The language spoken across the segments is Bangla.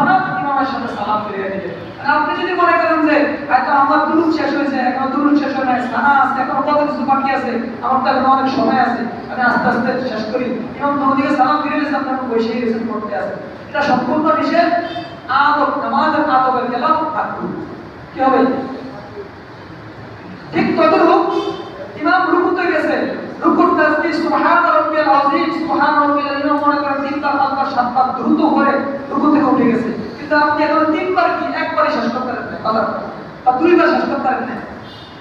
তৎক্ষণাৎ ইমামের সাথে সালাম ফিরিয়ে দিবেন। আপনি যদি মনে করেন যে হয়তো আমার দুরূদ শেষ হয়েছে, এখন দুরূদ শেষ হয় নাই, সানা আছে, এখন কত কিছু বাকি আছে, আমার তো এখন অনেক সময় আছে, আমি আস্তে আস্তে শেষ করি, ইমাম দোনো দিকে সালাম ফিরিয়ে দিয়েছে, আপনি এখন বসেই গেছেন পড়তে আছে, এটা সম্পূর্ণ নিষেধ। আদব, নামাজের আদবের খেলাফ মাকরুহ। কি হবে? ঠিক তদ্রূপ ইমাম রুকুতে গেছে, রুকুর তাসবিহ সুবহান রাব্বিয়াল আযীম, সুবহান রাব্বিয়াল ইমাম মনে করেন 3 বার 5 বার 7 বার দ্রুত করে রুকু থেকে উঠে গেছে, কিন্তু আপনি এখন 3 বার কি একবারই শেষ করতে পারেন না, কথা বা 2 বার শেষ করতে পারেন না।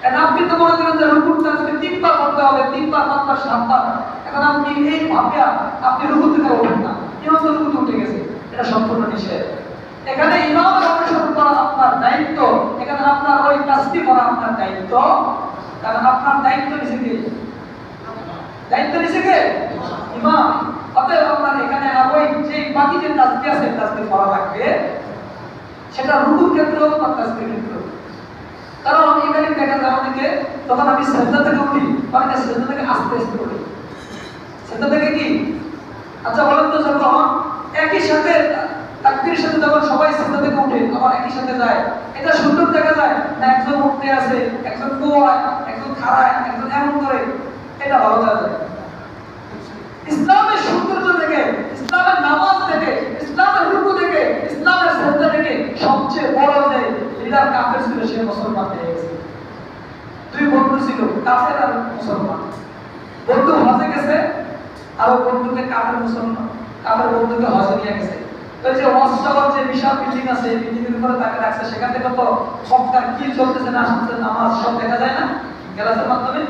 এখন আপনি তো মনে করেন যে রুকুর তাসবিহ 3 বার করতে হবে, 3 বার 5 বার 7 বার, এখন আপনি এই ভাবিয়া আপনি রুকু থেকে উঠেন না, ইমাম তো রুকুতে উঠে গেছে, এটা সম্পূর্ণ নিষেধ। এখানে ইমামের অনুসরণ করা আপনার দায়িত্ব, এখানে আপনার ওই তাসবিহ পড়া আপনার দায়িত্ব, কারণ আপনার দায়িত্ব নিছে কে? দায়িত্ব নিছে কে? ইমাম। অতএব আপনার এখানে আর ওই যে বাকি যে তাসবিহ আছে তাসবিহ পড়া লাগবে, সেটা রুকুর ক্ষেত্রে হোক বা তাসবিহের ক্ষেত্রে হোক। কারণ এখানে দেখা যায় অনেকে তখন আমি সিজদা থেকে উঠি, অনেকে সিজদা থেকে আস্তে আস্তে উঠি, সিজদা থেকে কি আচ্ছা বলেন তো, যখন একই সাথে তাকবীরের সাথে যখন সবাই সিজদা থেকে উঠে আবার একই সাথে যায়, এটা সুন্দর দেখা যায় না? একজন উঠতে আছে, একজন গোয়ায়, একজন খাড়ায়, একজন এমন করে, এটা ভালো দেখা যায়। ইসলামের সৌন্দর্য থেকে, ইসলামের নামাজ থেকে, ইসলামের রুকু থেকে, ইসলামের সিজদা থেকে সবচেয়ে বড় যে লিডার কাফের ছিল, সে মুসলমান হয়ে গেছে। 2 বন্ধু ছিল, কাফের আর মুসলমান। বন্ধু হজে গেছে, আর বন্ধুকে কাফের মুসলমান, কাফের বন্ধুকে হজে নিয়ে গেছে। ওই যে ওয়াশটাওয়ার যে বিশাল বিল্ডিং আছে, বিল্ডিং এর উপরে তাকে রাখছে, সেখান থেকে তো মক্কার কি চলতেছে না চলতেছে নামাজ সব দেখা যায় না গ্লাসের মাধ্যমে।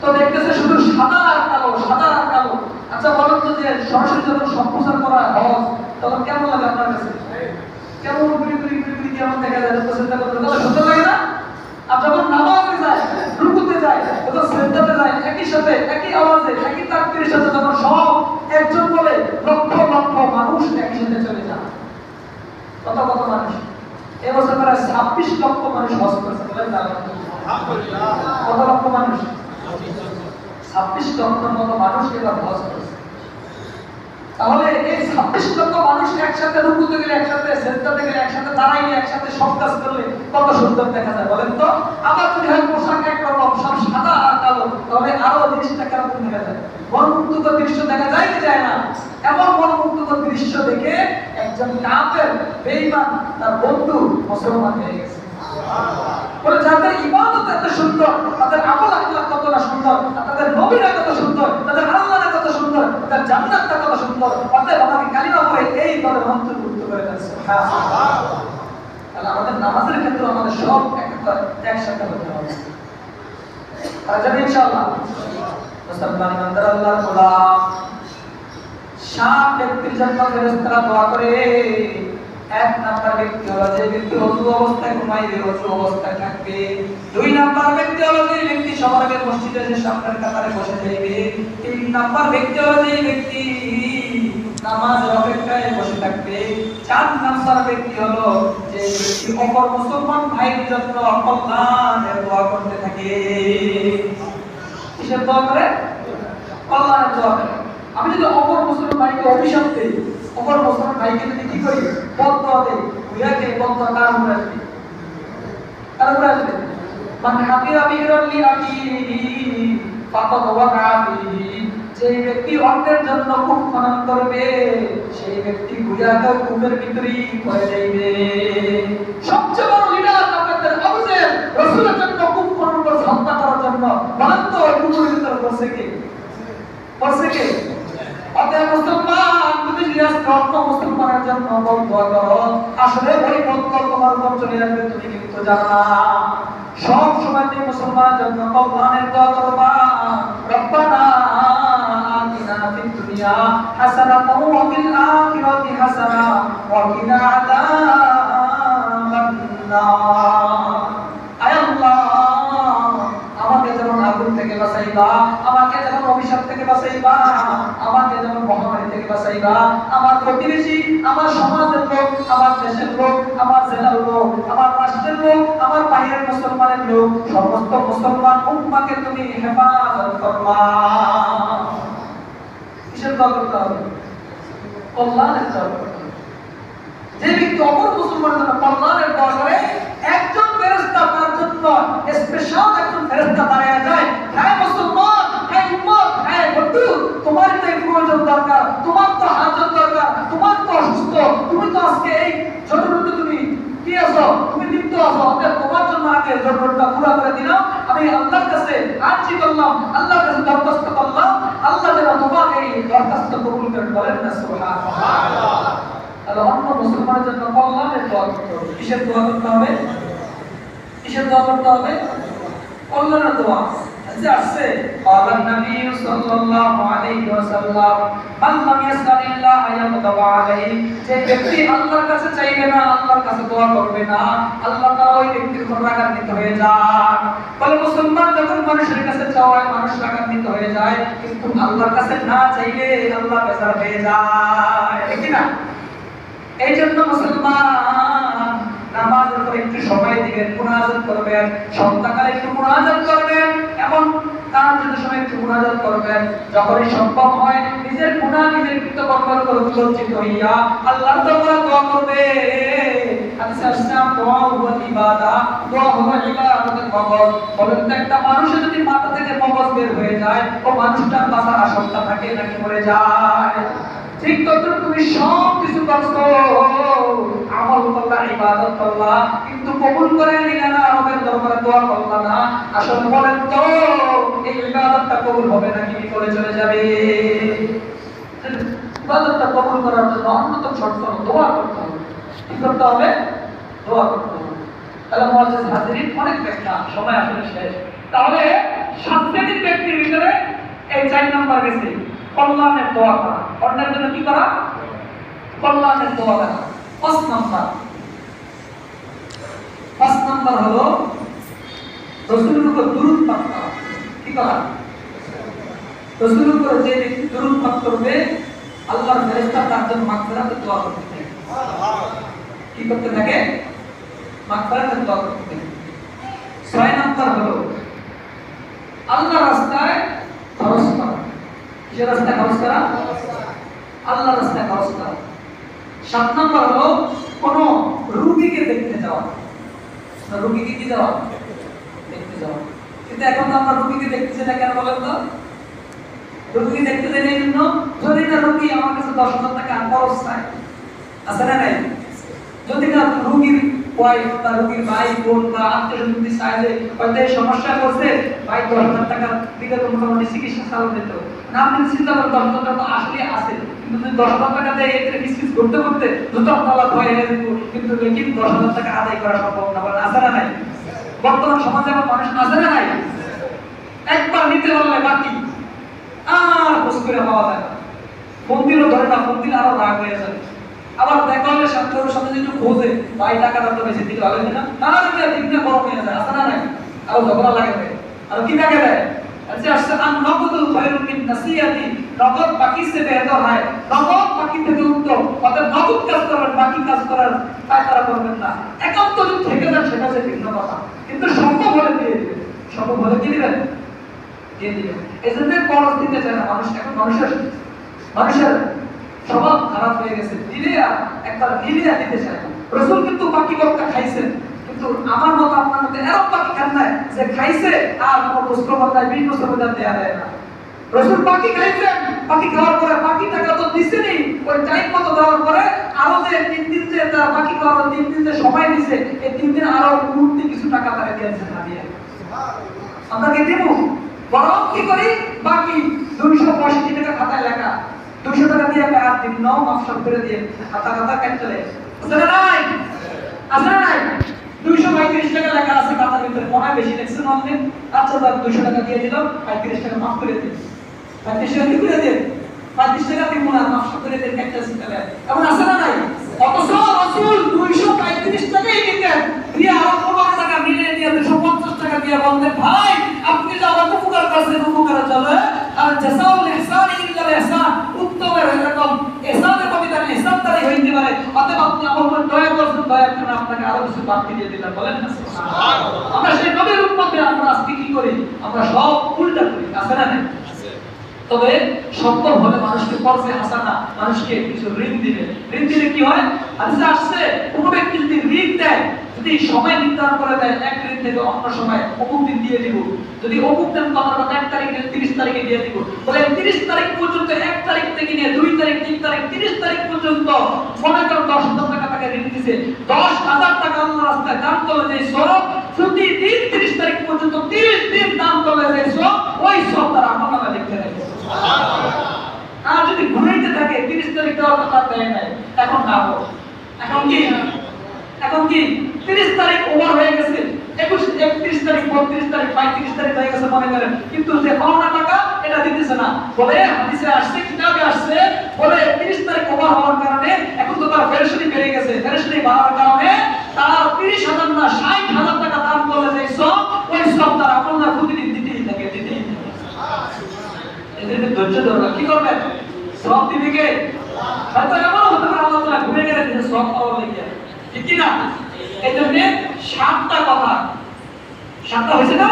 তো দেখতেছে শুধু সাদা আর কালো, সাদা আর কালো। আচ্ছা বলেন তো, যে সরাসরি যখন সম্প্রচার করা হজ, তখন কেমন লাগে আপনার কাছে? কেমন ঘুরি ঘুরি ঘুরি ঘুরি কেমন দেখা যায়? তো চিন্তা করতে তাহলে সুন্দর লাগে না? আর যখন নামাজে যায়, রুকুতে যায়, তখন সিজদাতে যায়, একই সাথে একই আওয়াজে একই তাকবীরের সাথে যখন সব একজন বলে, লক্ষ লক্ষ মানুষ একই সাথে চলে যায়। কত কত মানুষ? এই বছর প্রায় 26 লক্ষ মানুষ হজ করেছে, বলেন না আলহামদুলিল্লাহ। কত লক্ষ মানুষ? 26 লক্ষের মতো মানুষ এবার হজ করেছে। তাহলে এই 26 লক্ষ মানুষ একসাথে রুকুতে গেলে, একসাথে সিজদাতে গেলে, একসাথে দাঁড়াইলে, একসাথে সব কাজ করলে কত সুন্দর দেখা যায় বলেন তো? আবার যদি হয় পোশাক একরকম, সব সাদা আর কালো, তাহলে আরো জিনিসটা কেমন দেখা যায়? মনোমুগ্ধকর দৃশ্য দেখা যায় কি যায় না? এমন মনোমুগ্ধকর দৃশ্য দেখে একজন কাফের বেঈমান তার বন্ধু মুসলমান হয়ে গেছে। বলে যাদের ইবাদত এত সুন্দর, তাদের আমল আখলাক কতটা সুন্দর, তাদের নবীরা কত সুন্দর, তাদের আল্লাহরা কত সুন্দর, তাদের জান্নাতটা কত সুন্দর, অতএব আমাকে কালিমা পড়ে এই দলের অন্তর্ভুক্ত করে দেন। সুবহানাল্লাহ। তাহলে আমাদের নামাজের ক্ষেত্রে আমাদের সব একসাথে হতে হবে। আর জানি ইনশাআল্লাহ মুসলমান ইমানদার আল্লাহর গোলাম, 7 ব্যক্তির জন্য ফেরেশতারা দোয়া করে। 1 নাম্বার ব্যক্তি হলো যে ব্যক্তি ওযু অবস্থায় ঘুমাইবে, ওযু অবস্থায় থাকবে। 2 নাম্বার ব্যক্তি হলো যে ব্যক্তি সবার আগে মসজিদে এসে সামনের কাতারে বসে যাইবে। 3 নাম্বার ব্যক্তি হলো যে ব্যক্তি নামাজের অপেক্ষায় বসে থাকবে। 4 নাম্বার ব্যক্তি হলো যে ব্যক্তি অপর মুসলমান ভাইয়ের জন্য কল্যাণের দোয়া করতে থাকে। কিসের দোয়া করে? কল্যাণের দোয়া করে। আমি যদি অপর মুসলমান ভাইকে অভিশাপ দেই, অপর মুসলমান ভাইকে যদি কি করি, বদদোয়া দেই, বুঝাকে বদদোয়া কার উপরে আসবে? কার উপরে আসবে? মান হাফিরা বিরলি আকিহি ফাকাদ ওয়াকা ফিহি। যে ব্যক্তি অন্যের জন্য কূপ খনন করবে, সেই ব্যক্তি বুঝাকে কূপের ভিতরেই পড়ে যাইবে। সবচেয়ে বড় লিডার আপনাদের আবু জেহেল রাসূলের জন্য কূপ খনন করছে হত্যা করার জন্য, বলেন তো ওই কূপের ভিতরে পড়ছে কে? পড়ছে কে? অতএব মুসলমান, তুমি যদি আজকে অন্য মুসলমানের জন্য বদদোয়া করো, আসলে ওই বদদোয়া তোমার উপর চলে আসবে, তুমি কিন্তু জানো না। সব সময় তুমি মুসলমানের জন্য কল্যাণের দোয়া করবা। রব্বানা আতিনা ফিদ দুনিয়া হাসানাতাও ওয়া ফিল আখিরাতি হাসানা ওয়া কিনা আযাবান নার। আয় আল্লাহ, আমাকে যেমন আগুন থেকে বাঁচাইবা, আমাকে যেমন অভিশাপ থেকে বাঁচাইবা, আমাকে যেমন মহামারী থেকে বাঁচাইবা, আমার প্রতিবেশী, আমার সমাজের লোক, আমার দেশের লোক, আমার জেলার লোক, আমার রাষ্ট্রের লোক, আমার বাইরের মুসলমানের লোক, সমস্ত মুসলমান উম্মাহকে তুমি হেফাজত করবা। কিসের দোয়া করতে হবে? কল্যাণের দোয়া করতে হবে। যে ব্যক্তি কল্যাণের দোয়া করে, একজন ফেরেশতা তার জন্য স্পেশাল একজন ফেরেশতা দাঁড়িয়ে যায়, হ্যাঁ মুসলমান, হ্যাঁ উম্মত, হ্যাঁ বন্ধু, তোমার তো এই প্রয়োজন দরকার, তোমার তো হাজত দরকার, তোমার তো অসুস্থ, তুমি তো আজকে এই জরুরতে তুমি কি আছো, তুমি লিপ্ত আছো, তোমার জন্য আগে জরুরতটা পুরো করে দিলাম, আমি আল্লাহর কাছে আরজি করলাম, আল্লাহর কাছে দরখাস্ত করলাম, আল্লাহ যেন তোমার এই দরখাস্ত কবুল করেন। বলেন না সুবহানাল্লাহ। তাহলে অন্য মুসলমানের জন্য কল্যাণের দোয়া করতে হবে। কিসের দোয়া করতে হবে? কিসের দোয়া করতে হবে? কল্যাণের দোয়া। আসছে قال النبي صلى الله عليه وسلم من لم يسأل الله يغضب عليه, যে ব্যক্তি আল্লাহর কাছে চাইবে না, আল্লাহর কাছে দোয়া করবে না, আল্লাহ তাআলা ওই ব্যক্তির উপর রাগান্বিত হয়ে যান। বলে মুসলমান যখন মানুষের কাছে চাওয়ায় মানুষ রাগান্বিত হয়ে যায়, কিন্তু আল্লাহর কাছে না চাইলে আল্লাহ বেজার হয়ে যায়, ঠিক না? এই জন্য মুসলমান নামাজের পর একটু সময় দিবেন, মুনাজাত করবেন, সন্ধ্যাকালে একটু মুনাজাত করবেন, এমন তাহাজ্জুদের সময় একটু মুনাজাত করবেন, যখনই সম্ভব হয় নিজের গুনাহ নিজের কৃতকর্মের উপর লজ্জিত হইয়া আল্লাহর দরবারে দোয়া করবে। হাদিসে আসছে দোয়া হুয়া ইবাদা, দোয়া হলো ইবাদতের মগজ। বলেন তো একটা মানুষের যদি মাথা থেকে মগজ বের হয়ে যায়, ও মানুষটার বাঁচার আশঙ্কা থাকে নাকি মরে যায়? ঠিক তদ্রুপ তুমি সব কিছু করছো, আমল করলা, ইবাদত করলা, কিন্তু কবুল করে নিলে না, রবের দরবারে দোয়া করলা না, আসলে বলেন তো এই ইবাদতটা কবুল হবে নাকি বিফলে চলে যাবে? ইবাদতটা কবুল করার জন্য অন্যতম শর্ত হলো দোয়া করতে হবে। কি করতে হবে? দোয়া করতে হবে। তাহলে মুআজ্জিজ হাজিরিন, অনেক ব্যাখ্যা, সময় আসলে শেষ। তাহলে 7 শ্রেণীর ব্যক্তির ভিতরে এই 4 নাম্বার গেছে, কল্যাণের দোয়া করা। অন্যের জন্য কি করা? কল্যাণের দোয়া করা। 5 নাম্বার হলো রাসূলের উপর দুরূদ পাঠ করা। কি করা? রাসূলের উপর যে ব্যক্তি দুরূদ পাঠ করবে, আল্লাহর ফেরেশতা তার জন্য মাগফিরাতের দোয়া করতে থাকে। কি করতে থাকে? মাগফিরাতের দোয়া করতে থাকে। 6 নাম্বার হলো আল্লাহর রাস্তায় খরচ করা। কিসের রাস্তায় খরচ করা? আল্লাহর রাস্তায় খরচ করা। 7 নাম্বার হলো কোন রোগীকে দেখতে যাওয়া। রোগীকে কি যাওয়া? দেখতে যাওয়া। কিন্তু এখন তো আমরা রোগীকে দেখতেছি না, কেন বলেন তো? রোগীকে দেখতে যাই এই জন্য, যদি না রোগী আমার কাছে 10,000 টাকা খরচ চায়, আছে না নাই? যদি না রোগীর ওয়াইফ বা রোগীর ভাই বোন বা আত্মীয় যদি চায় যে হয়তো এই সমস্যা করছে, ভাই 10,000 টাকা দিলে তো মোটামুটি চিকিৎসা চালু দিত না, আপনি চিন্তা করেন 10,000 টাকা তো আসলে আছে, কিন্তু যদি 10,000 টাকা দিয়ে এতে বিসকিস করতে করতে জুতার তলা ধরে যেত, কিন্তু 10,000 টাকা আদায় করা সম্ভব না। বলেন আছে না নাই? বর্তমান সমাজে আমার মানুষ আছে না নাই? একবার নিতে পারলে বাকি আর বস করে পাওয়া যায় না। ফোন দিলেও ধরে না, ফোন দিলে আরো রাগ হয়ে যায়। আবার দেখা হলে শান্তর সাথে একটু খোঁজে, ভাই টাকাটা তো বেশি দিতে হবে না, আর দিকটা গরম হয়ে যায়, আছে না নাই? আরো ঝগড়া লাগে দেয়, আর কি টাকা দেয়? আচ্ছা আসছে আন নগদুল খায়রুম মিন নাসিয়াতি, নগদ বাকি से बेहतर है, নগদ বাকি থেকে উত্তম। অর্থাৎ নগদ কাজ করবেন, বাকি কাজ করার কায়দারা করবেন না। একান্ত যদি থেকে যান সেটা হচ্ছে ভিন্ন কথা, কিন্তু সম্ভব হলে দিয়ে দিবেন, সম্ভব হলে কি দিবেন? দিয়ে দিবেন। এই জন্য খরচ দিতে চায় না মানুষ। এখন মানুষের স্বভাব খারাপ হয়ে গেছে, দিলে একবার মিলিয়ে দিতে চায় না। রাসূল কিন্তু বাকি বক্তা খাইছেন, কিন্তু আমার মত আপনার মতে এরকম বাকি খান নাই যে খাইছে আর কোনো প্রশ্ন বন্ধায় 20 বছর পর্যন্ত দেয়া দেয় না। রাসূল বাকি খাইছেন, বাকি খাওয়ার পরে বাকি টাকা তো দিছেনই, ওই টাইম মতো দেওয়ার পরে আরো যে 3 দিন যে তার বাকি খাওয়ার 3 দিন যে সময় দিছে, এই 3 দিন আরো উঠতে কিছু টাকা তারা দিয়েছেন না দিয়ে। আমরা কি দেব? বরং কি করি, বাকি 265 টাকা খাতায় লেখা, 200 টাকা দিয়ে একটা আর দিন নাও মাফসব করে দিয়ে খাতা কেটে চলে আসে না নাই? আসে না নাই? 235 টাকা লেখা আছে খাতার ভিতরে, মনে হয় বেশি লিখছেন আপনি, আচ্ছা দাও 200 টাকা দিয়ে দিলাম, 35 টাকা মাফ করে দিন, 35 টাকা কি করে দিন, 35 টাকা দিব না, মাফসব করে দিন, একটা সিস্টেমে এমন আসে না নাই? অথচ রাসূল 235 টাকাই দিতেন, দিয়ে আরো 15 টাকা মিলিয়ে দিয়ে 250 টাকা দিয়ে বলতেন, ভাই আপনি যে আমার উপকার করছেন, উপকারের জন্য আর জাযাউল ইহসান ইল্লাল ইহসান, উত্তমের এরকম ইহসানের কবিতার ইহসান তারাই হইতে পারে। অতএব আপনি আমার উপর দয়া করছেন, দয়া করে আপনাকে আরো কিছু বাড়তি দিয়ে দিলাম। বলেন না সুবহানাল্লাহ। আমরা সেই নবীর উম্মতে আমরা আজকে কি করি? আমরা সব উল্টা করি, আছে না নাই? তবে সম্ভব হলে মানুষকে কর্জে হাসানা, মানুষকে কিছু ঋণ দিবে। ঋণ দিলে কি হয়? হাদিসে আসছে কোন ব্যক্তি যদি ঋণ দেয়, যদি সময় নির্ধারণ করে দেয় 1 দিন থেকে অন্য সময় অমুক দিন দিয়ে দিব, যদি অমুক দিন তোমার কথা 1 তারিখে 30 তারিখে দিয়ে দিব, বলে 30 তারিখ পর্যন্ত 1 তারিখ থেকে নিয়ে 2 তারিখ 3 তারিখ 30 তারিখ পর্যন্ত মনে করো 10,000 টাকা তাকে ঋণ দিছে, 10,000 টাকা আল্লাহর রাস্তায় দান করলে যে সওয়াব, প্রতিদিন 30 তারিখ পর্যন্ত 30 দিন দান করলে যে সওয়াব, ওই সওয়াব তার আমলনামা লিখতে রাখে। আর যদি ঘুরাইতে থাকে 30 তারিখ দেওয়ার কথা দেয় নাই, এখন না হোক, এখন কি 30 তারিখ ওভার হয়ে গেছে, 21 31 তারিখ 32 তারিখ 35 তারিখ হয়ে গেছে মনে করেন, কিন্তু যে পাওনা টাকা এটা দিতেছে না, বলে হাদিসে আসছে, কিতাবে আসছে, বলে 30 তারিখ ওভার হওয়ার কারণে এখন তো তার পেরেশানি বেড়ে গেছে, পেরেশানি বাড়ার কারণে তার 30,000 না 60,000 টাকা দান করলে যে সব, ওই সব তার আপনার প্রতিদিন দিতেই থাকে। এদের ধৈর্য ধরো, কি করবেন? সব দিবে কে? হয়তো এমন হতে পারে আল্লাহ তাআলা ঘুরে গেলে দিতে সব পাওয়ার লেগে, ঠিক কি না? এই জন্য 7টা কথা, 7টা হয়েছে না?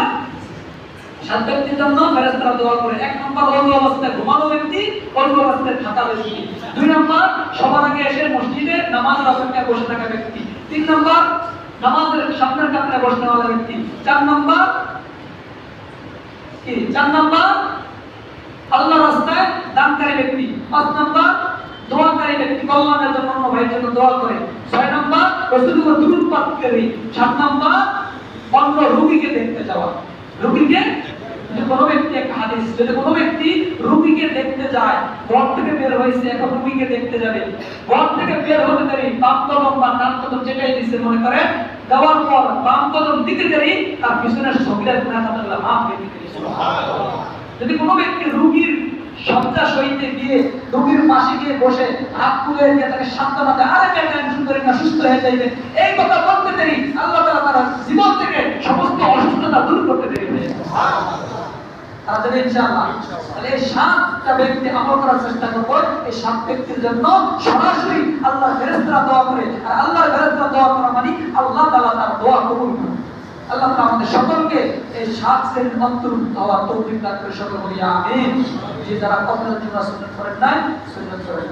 7 ব্যক্তির জন্য ফেরেশতারা দোয়া করে। 1 নম্বর অজু অবস্থায় ঘুমানো ব্যক্তি, অজু অবস্থায় থাকা ব্যক্তি। 2 নম্বর সবার আগে এসে মসজিদে নামাজের অপেক্ষায় বসে থাকা ব্যক্তি। 3 নম্বর নামাজের সামনের কাতারে বসে থাকা ব্যক্তি। 4 নম্বর কি? 4 নম্বর আল্লাহর রাস্তায় দানকারী ব্যক্তি। 5 নম্বর দোয়াকারী ব্যক্তি, কল্যাণের জন্য অন্য ভাইয়ের জন্য দোয়া করে। 6 নম্বর রাসূলুল্লাহ দুরূদ পাঠকারী। 7 নম্বর অন্য রোগীকে দেখতে যাওয়া। রোগীকে, যদি কোনো ব্যক্তি, একটা হাদিস, যদি কোনো ব্যক্তি রোগীকে দেখতে যায়, ঘর থেকে বের হয়েছে, এখন রোগীকে দেখতে যাবে, ঘর থেকে বের হতে দেরি, বাম কদম বা ডান কদম যেটাই দিচ্ছে মনে করে, দেওয়ার পর বাম কদম দিতে দেরি, তার পিছনের সগীরা গুনাহ আল্লাহ মাফ করে দিতে। সুবহানাল্লাহ। যদি কোনো ব্যক্তি রোগীর শয্যা সইতে গিয়ে রোগীর পাশে গিয়ে বসে হাত তুলে দিয়ে তাকে সান্ত্বনা দেয়, আরে কে টেনশন করেন না, সুস্থ হয়ে যাইবে, এই কথা বলতে দেরি আল্লাহ তাআলা তার জীবন থেকে সমস্ত অসুস্থতা দূর করতে দেরি হয়ে যায়। সুবহানাল্লাহ। তাহলে ইনশাআল্লাহ তাহলে এই 7টা ব্যক্তি আমল করার চেষ্টা করব। এই 7 ব্যক্তির জন্য সরাসরি আল্লাহর ফেরেশতারা দোয়া করে, আর আল্লাহর ফেরেশতারা দোয়া করা মানে আল্লাহ তাআলা তার দোয়া কবুল করেন। আল্লাহ তাআলা আমাদের সকলকে এই 7 শ্রেণীর অন্তর্ভুক্ত হওয়ার তৌফিক দান করে সকল বলি আমিন। যে যারা কবরের জন্য সুন্নাত করেন নাই, সুন্নাত করেন।